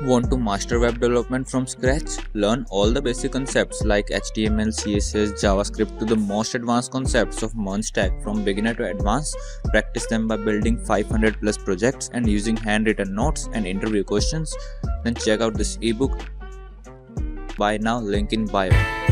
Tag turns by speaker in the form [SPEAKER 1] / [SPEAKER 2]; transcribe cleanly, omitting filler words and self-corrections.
[SPEAKER 1] Want to master web development from scratch? Learn all the basic concepts like HTML, CSS, JavaScript to the most advanced concepts of Merge Stack from beginner to advanced. Practice them by building 500 plus projects and using handwritten notes and interview questions. Then check out this ebook. Buy now, link in bio.